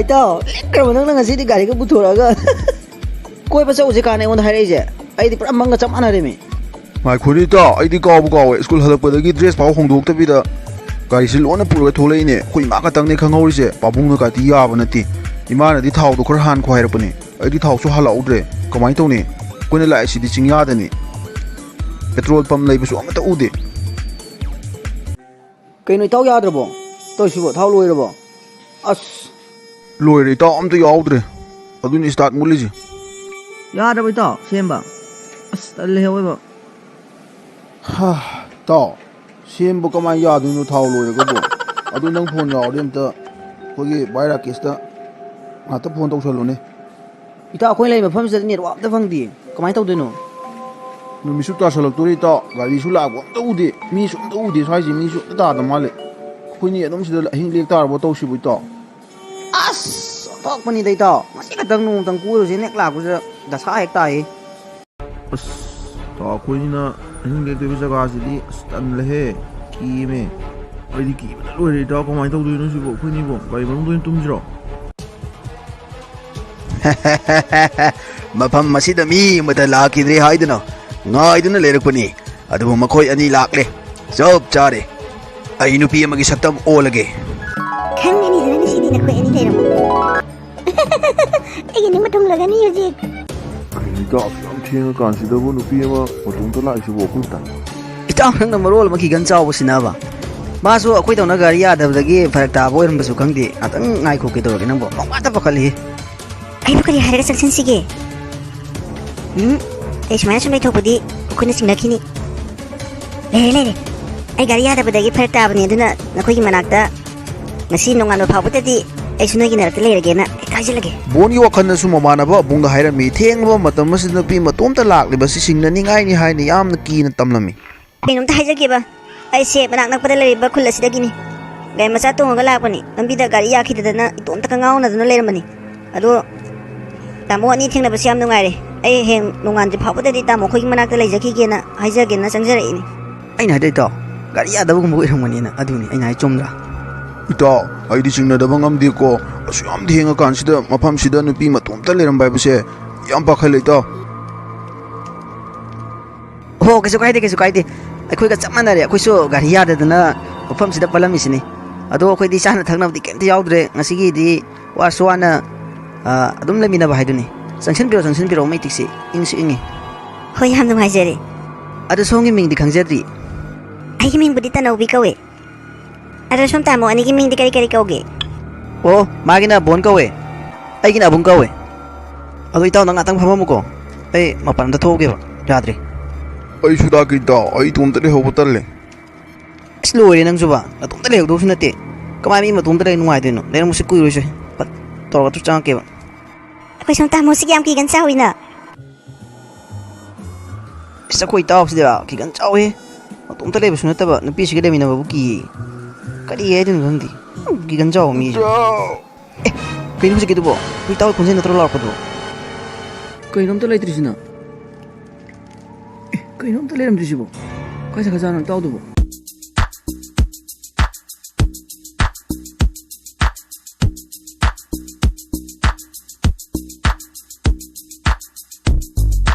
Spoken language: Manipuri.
ꯏꯇꯥꯎ ꯂꯦꯛꯈ꯭ꯔꯕ ꯅꯪꯅ ꯉꯁꯤꯗꯤ ꯒꯥꯔꯤꯒ ꯄꯨꯊꯣꯔꯛꯑꯒ ꯀꯣꯏꯕ ꯆꯠꯂꯨꯁꯦ ꯀꯥꯟꯅ ꯑꯩꯉꯣꯟꯗ ꯍꯥꯏꯔꯛꯏꯁꯦ ꯑꯩꯗꯤ ꯄꯨꯔꯥ ꯃꯪꯒ ꯆꯞ ꯃꯥꯟꯅꯔꯦꯃꯤ ꯉꯥꯏꯈꯣꯅꯤ ꯏꯇꯥꯎ ꯑꯩꯗꯤ ꯀꯥꯎꯕꯨ ꯀꯥꯎꯋꯦ ꯁ꯭ꯀꯨꯜ ꯍꯜꯂꯛꯄꯗꯒꯤ ꯗ꯭ꯔꯦꯁ ꯐꯥꯎ ꯍꯣꯡꯗꯣꯛꯇꯕꯤꯗ ꯒꯥꯔꯤꯁꯤ ꯂꯣꯟꯅ ꯄꯨꯔꯒ ꯊꯣꯛꯂꯛꯏꯅꯦ ꯑꯩꯈꯣꯏ ꯏꯃꯥ ꯈꯛꯇꯪꯅꯦ ꯈꯪꯍꯧꯔꯤꯁꯦ ꯄꯥꯕꯨꯡꯅ ꯀꯥꯇꯤ ꯌꯥꯕ ꯅꯠꯇꯦ ꯏꯃꯥꯅꯗꯤ ꯊꯥꯎꯗꯣ ꯈꯔ ꯍꯥꯟꯈꯣ ꯍꯥꯏꯔꯛꯄꯅꯦ ꯑꯩꯗꯤ ꯊꯥꯎꯁꯨ ꯍꯥꯜꯂꯛꯎꯗ꯭ꯔꯦ ꯀꯃꯥꯏꯅ ꯇꯧꯅꯤ ꯑꯩꯈꯣꯏꯅ ꯂꯥꯛꯏꯁꯤꯗꯤ ꯆꯤꯡꯌꯥꯗꯅꯤ ꯄꯦꯇ꯭ꯔꯣꯜ ꯄꯝ ꯂꯩꯕꯁꯨ ꯑꯃꯠꯇ ꯎꯗꯦ ꯀꯩꯅꯣ ꯏꯇꯥꯎ ꯌꯥꯗ꯭ꯔꯕꯣ ꯇꯧꯔꯤꯁꯤꯕꯣ ꯊꯥꯎ ꯂꯣꯏꯔꯕꯣ ꯑꯁ ꯂꯣꯏꯔꯦ ꯏꯇꯥꯎ ꯑꯝꯇ ꯌꯥꯎꯗ꯭ꯔꯦ ꯑꯗꯨꯅꯤ ꯁ꯭ꯇꯥꯔꯠ ꯃꯨꯠꯂꯤꯁꯦ ꯌꯥꯗ꯭ꯔꯕꯣ ꯏꯇꯥꯎ ꯁꯦꯝꯕ ꯑꯁ ꯇꯜꯂꯦꯍꯦ ꯑꯑꯣꯏꯕ ꯏꯇꯥꯎ ꯁꯦꯝꯕ ꯀꯃꯥꯏꯅ ꯌꯥꯗꯣꯏꯅꯣ ꯊꯥꯎ ꯂꯣꯏꯔꯒꯕꯨ ꯑꯗꯨ ꯅꯪ ꯐꯣꯟ ꯌꯥꯎꯔꯗꯤ ꯑꯝꯇ ꯑꯩꯈꯣꯏꯒꯤ ꯚꯥꯏ ꯔꯥꯀꯦꯁꯇ ꯉꯥꯛꯇ ꯐꯣꯟ ꯇꯧꯁꯜꯂꯨꯅꯦ ꯏꯇꯥꯎ ꯑꯩꯈꯣꯏꯅ ꯂꯩꯔꯤꯕ ꯃꯐꯝꯁꯤꯗꯗꯤ ꯅꯦꯠꯋꯥꯛ ꯑꯝꯇ ꯐꯪꯗꯦ ꯀꯃꯥꯏꯅ ꯇꯧꯗꯣꯏꯅꯣ ꯅꯨꯃꯤꯠꯁꯨ ꯇꯥꯁꯜꯂꯛꯇꯣꯔꯦ ꯏꯇꯥꯎ ꯒꯥꯔꯤꯁꯨ ꯂꯥꯛꯄ ꯑꯝꯇ ꯎꯗꯦ ꯃꯤꯁꯨ ꯑꯝꯇ ꯎꯗꯦ ꯁ꯭ꯋꯥꯏꯁꯦ ꯃꯤꯁꯨ ꯑꯝꯇ ꯇꯥꯗ ꯃꯥꯜꯂꯦ ꯑꯩꯈꯣꯏꯅꯤ ꯑꯗꯨꯝ ꯁꯤꯗ ꯑꯍꯤꯡ ꯂꯦꯛ ꯇꯥꯔꯕꯣ ꯇꯧꯁꯤꯕꯨ ꯏꯇꯥꯎ ꯑꯁ ꯑꯣꯟꯊꯣꯛꯄꯅꯤꯗ ꯏꯇꯥꯎ ꯉꯁꯤ ꯈꯛꯇꯪ ꯅꯣꯡꯃꯇꯪ ꯀꯣꯏꯔꯨꯁꯦ ꯍꯦꯛ ꯂꯥꯛꯄꯁꯤꯗ ꯗꯁꯥ ꯍꯦꯛ ꯇꯥꯏꯌꯦ ꯑꯁ ꯏꯇꯥꯎ ꯑꯩꯈꯣꯏꯅꯤꯅ ꯑꯍꯤꯡ ꯂꯦꯛꯇꯣꯏꯕ ꯖꯒꯥꯁꯤꯗꯤ ꯑꯁ ꯇꯜꯂꯦꯍꯦ ꯀꯤꯃꯦ ꯑꯩꯗꯤ ꯀꯤꯕꯅ ꯂꯣꯏꯔꯦ ꯏꯇꯥꯎ ꯀꯃꯥꯏꯅ ꯇꯧꯗꯣꯏꯅꯣ ꯁꯤꯕꯨ ꯑꯩꯈꯣꯏꯅꯤꯕꯨ ꯒꯥꯔꯤ ꯃꯅꯨꯡꯗ ꯑꯣꯏꯅ ꯇꯨꯝꯁꯤꯔꯣ ꯃꯐꯝ ꯑꯁꯤꯗ ꯃꯤ ꯑꯃꯠꯇ ꯂꯥꯛꯈꯤꯗ꯭ꯔꯦ ꯍꯥꯏꯗꯨꯅ ꯉꯥꯏꯗꯨꯅ ꯂꯩꯔꯛꯄꯅꯤ ꯑꯗꯨꯕꯨ ꯃꯈꯣꯏ ꯑꯅꯤ ꯂꯥꯛꯂꯦ ꯆꯞ ꯆꯥꯔꯦ ꯑꯩ ꯅꯨꯄꯤ ꯑꯃꯒꯤ ꯁꯛꯇꯝ ꯑꯣꯜꯂꯒꯦ ꯈꯪꯒꯅꯤꯗꯅ ꯉꯁꯤꯗꯤ ꯅꯈꯣꯏ ꯑꯅꯤ ꯂꯩꯔꯝꯃꯣ ꯑꯩꯒꯤ ꯅꯤꯡꯕ ꯊꯨꯡꯂꯒꯅꯤ ꯍꯧꯖꯤꯛ ꯀꯩꯅꯣ ꯏꯇꯥꯎ ꯌꯥꯝ ꯊꯦꯡꯉꯀꯥꯟꯁꯤꯗꯕꯨ ꯅꯨꯄꯤ ꯑꯃ ꯃꯇꯣꯝꯇ ꯂꯥꯛꯏꯁꯤꯕꯨ ꯑꯩꯈꯣꯏꯇ ꯏꯇꯥꯎ ꯅꯪꯅ ꯃꯔꯣꯜ ꯑꯃ ꯈꯤꯒꯟ ꯆꯥꯎꯕꯁꯤꯅꯕ ꯃꯥꯁꯨ ꯑꯩꯈꯣꯏꯗꯧꯅ ꯒꯥꯔꯤ ꯌꯥꯗꯕꯗꯒꯤ ꯐꯔꯛ ꯇꯥꯕ ꯑꯣꯏꯔꯝꯕꯁꯨ ꯈꯪꯗꯦ ꯉꯥꯛꯇꯪ ꯉꯥꯏꯈꯣ ꯀꯩꯗꯧꯔꯒꯦ ꯅꯪꯕꯨ ꯄꯪꯄꯥꯗ ꯄꯥꯈꯠꯂꯤꯍꯦ ꯑꯩꯕꯨ ꯀꯔꯤ ꯍꯥꯏꯔꯒ ꯆꯪꯁꯤꯟꯁꯤꯒꯦ ꯑꯩ ꯁꯨꯃꯥꯏꯅ ꯁꯨꯝ ꯂꯩꯊꯣꯛꯄꯗꯤ ꯑꯩꯈꯣꯏꯅ ꯆꯤꯡꯅꯈꯤꯅꯤ ꯂꯩꯔꯦ ꯑꯩ ꯒꯥꯔꯤ ꯌꯥꯗꯕꯗꯒꯤ ꯐꯔꯛ ꯇꯥꯕꯅꯤ ꯑꯗꯨꯅ ꯅꯈꯣꯏꯒꯤ ꯃꯅꯥꯛꯇ ꯉꯁꯤ ꯅꯣꯡꯉꯥꯟꯕ ꯐꯥꯎꯕꯗꯗꯤ ꯑꯩꯁꯨ ꯅꯣꯏꯒꯤ ꯅꯥꯛꯇ ꯂꯩꯔꯒꯦꯅ ꯍꯦꯛꯇ ꯍꯥꯏꯖꯤꯜꯂꯒꯦ ꯕꯣꯟꯒꯤ ꯋꯥꯈꯜꯅꯁꯨ ꯃꯃꯥꯟꯅꯕ ꯑꯕꯨꯡꯗ ꯍꯥꯏꯔꯝꯃꯤ ꯊꯦꯡꯂꯕ ꯃꯇꯝ ꯑꯁꯤꯗ ꯅꯨꯄꯤ ꯃꯇꯣꯝꯇ ꯂꯥꯛꯂꯤꯕꯁꯤ ꯁꯤꯡꯅꯅꯤꯡꯉꯥꯏꯅꯤ ꯍꯥꯏꯅ ꯌꯥꯝꯅ ꯀꯤꯅ ꯇꯝꯂꯝꯃꯤ ꯀꯩꯅꯣꯝꯇ ꯍꯥꯏꯖꯒꯦꯕ ꯑꯩꯁꯦ ꯃꯅꯥꯛ ꯅꯛꯄꯗ ꯂꯩꯔꯤꯕ ꯈꯨꯜ ꯑꯁꯤꯗꯒꯤꯅꯤ ꯒꯥꯔꯤ ꯃꯆꯥ ꯇꯣꯡꯉꯒ ꯂꯥꯛꯄꯅꯤ ꯂꯝꯕꯤꯗ ꯒꯥꯔꯤ ꯌꯥꯈꯤꯗꯗꯅ ꯏꯇꯣꯝꯇ ꯉꯥꯎꯅꯗꯨꯅ ꯂꯩꯔꯝꯕꯅꯤ ꯑꯗꯣ ꯇꯥꯃꯣ ꯑꯅꯤ ꯊꯦꯡꯅꯕꯁꯤ ꯌꯥꯝ ꯅꯨꯡꯉꯥꯏꯔꯦ ꯑꯩ ꯍꯌꯦꯡ ꯅꯣꯡꯉꯥꯟꯗ꯭ꯔꯤ ꯐꯥꯎꯕꯗꯗꯤ ꯇꯥꯃꯣ ꯑꯩꯈꯣꯏꯒꯤ ꯃꯅꯥꯛꯇ ꯂꯩꯖꯈꯤꯒꯦꯅ ꯍꯥꯏꯖꯒꯦꯅ ꯆꯪꯖꯔꯛꯏꯅꯤ ꯑꯩꯅ ꯍꯥꯏꯗꯣ ꯏꯇꯥꯎ ꯒꯥꯔꯤ ꯌꯥꯗꯕꯒꯨꯝꯕ ꯑꯣꯏꯔꯝꯒꯅꯤꯅ ꯑꯗꯨꯅꯤ ꯑꯩꯅ ꯍꯥꯏ ꯆꯨꯝꯗ꯭ꯔꯥ ꯏꯇꯥꯎ ꯑꯩꯗꯤ ꯆꯤꯡꯅꯗꯕ ꯉꯝꯗꯦꯀꯣ ꯑꯁꯨꯛ ꯌꯥꯝ ꯊꯦꯡꯉꯀꯥꯟꯁꯤꯗ ꯃꯐꯝꯁꯤꯗ ꯅꯨꯄꯤ ꯃꯇꯣꯝꯇ ꯂꯩꯔꯝꯕ ꯍꯥꯏꯕꯁꯦ ꯌꯥꯝ ꯄꯥꯈꯠꯂꯦ ꯏꯇꯥꯎ ꯑꯣ ꯀꯩꯁꯨ ꯀꯥꯏꯗꯦ ꯑꯩꯈꯣꯏꯒ ꯆꯞ ꯃꯥꯟꯅꯔꯦ ꯑꯩꯈꯣꯏꯁꯨ ꯒꯥꯔꯤ ꯌꯥꯗꯗꯅ ꯃꯐꯝꯁꯤꯗ ꯄꯜꯂꯝꯃꯤꯁꯤꯅꯤ ꯑꯗꯣ ꯑꯩꯈꯣꯏꯗꯤ ꯆꯥꯅ ꯊꯛꯅꯕꯗꯤ ꯀꯩꯝꯇ ꯌꯥꯎꯗ꯭ꯔꯦ ꯉꯁꯤꯒꯤꯗꯤ ꯋꯥꯁꯨ ꯋꯥꯅ ꯑꯗꯨꯝ ꯂꯩꯃꯤꯟꯅꯕ ꯍꯥꯏꯗꯨꯅꯤ ꯆꯪꯁꯤꯟꯕꯤꯔꯣ ꯃꯩ ꯇꯤꯛꯁꯤ ꯏꯪꯁꯨ ꯏꯪꯉꯤ ꯍꯣꯏ ꯌꯥꯝ ꯅꯨꯡꯉꯥꯏꯖꯔꯦ ꯑꯗꯣ ꯁꯣꯝꯒꯤ ꯃꯤꯡꯗꯤ ꯈꯪꯖꯗ꯭ꯔꯤ ꯑꯩꯒꯤ ꯃꯤꯡꯕꯨꯗꯤ ꯇꯅꯧꯕꯤ ꯀꯧꯋꯦ ꯑꯗꯣ ꯁꯣꯝ ꯇꯥꯃꯣ ꯑꯅꯤꯒꯤ ꯃꯤꯡꯗꯤ ꯀꯔꯤ ꯀꯧꯒꯦ ꯑꯣ ꯃꯥꯒꯤꯅ ꯕꯣꯟ ꯀꯧꯋꯦ ꯑꯩꯒꯤꯅ ꯑꯕꯨꯡ ꯀꯧꯋꯦ ꯑꯗꯣ ꯏꯇꯥꯎ ꯅꯪ ꯉꯥꯛꯇꯪ ꯐꯝꯃꯝꯃꯨꯀꯣ ꯑꯩ ꯃꯄꯥꯟ ꯑꯝꯇ ꯊꯣꯛꯎꯒꯦꯕ ꯌꯥꯗ꯭ꯔꯤ ꯑꯩꯁꯨ ꯂꯥꯛꯀꯦ ꯏꯇꯥꯎ ꯑꯩ ꯏꯇꯣꯝꯇ ꯂꯩꯍꯧꯕ ꯇꯜꯂꯦ ꯑꯁ ꯂꯣꯏꯔꯦ ꯅꯪꯁꯨꯕ ꯅꯇꯣꯝꯇ ꯂꯩꯍꯧꯗꯧꯁꯨ ꯅꯠꯇꯦ ꯀꯃꯥꯏꯅ ꯃꯤ ꯃꯇꯣꯝꯇ ꯂꯩ ꯅꯨꯡꯉꯥꯏꯗꯣꯏꯅꯣ ꯂꯩꯔꯝꯃꯨꯁꯤ ꯀꯨꯏꯔꯣꯏꯁꯦ ꯄꯠ ꯇꯧꯔꯒ ꯇꯨ ꯆꯪꯉꯛꯀꯦꯕ ꯑꯩꯈꯣꯏ ꯁꯣꯝ ꯇꯥꯃꯣꯁꯤꯒꯤ ꯌꯥꯝ ꯀꯤꯒꯟ ꯆꯥꯎꯏꯅ ꯑꯁ ꯑꯩꯈꯣꯏ ꯏꯇꯥꯎꯁꯤꯗ ꯈꯤꯒꯟ ꯆꯥꯎꯋꯦ ꯃꯇꯣꯝꯇ ꯂꯩꯕꯁꯨ ꯅꯠꯇꯕ ꯅꯨꯄꯤꯁꯤꯒ ꯂꯩꯃꯤꯟꯅꯕꯕꯨ ꯀꯤꯌꯦ ꯀꯔꯤ ꯍꯥꯏꯗꯣꯏꯅꯣ ꯈꯪꯗꯦ ꯈꯤꯒꯟ ꯆꯥꯎꯕ ꯃꯤꯁꯨ ꯑꯦ ꯀꯩꯅꯣ ꯍꯧꯖꯤꯛꯀꯤꯗꯨꯕꯣ ꯑꯩꯈꯣꯏ ꯏꯇꯥꯎꯒꯤ ꯈꯣꯟꯖꯦꯜ ꯅꯠꯇ꯭ꯔꯣ ꯂꯥꯎꯔꯛꯄꯗꯣ ꯀꯩꯅꯣꯝꯇ ꯂꯩꯇ꯭ꯔꯤꯁꯤꯅ ꯀꯩꯅꯣꯝꯇ ꯂꯩꯔꯝꯗ꯭ꯔꯤꯁꯤꯕꯣ ꯀꯥꯏ ꯆꯠꯈ꯭ꯔꯖꯥꯠꯅꯣ ꯏꯇꯥꯎꯗꯨꯕꯣ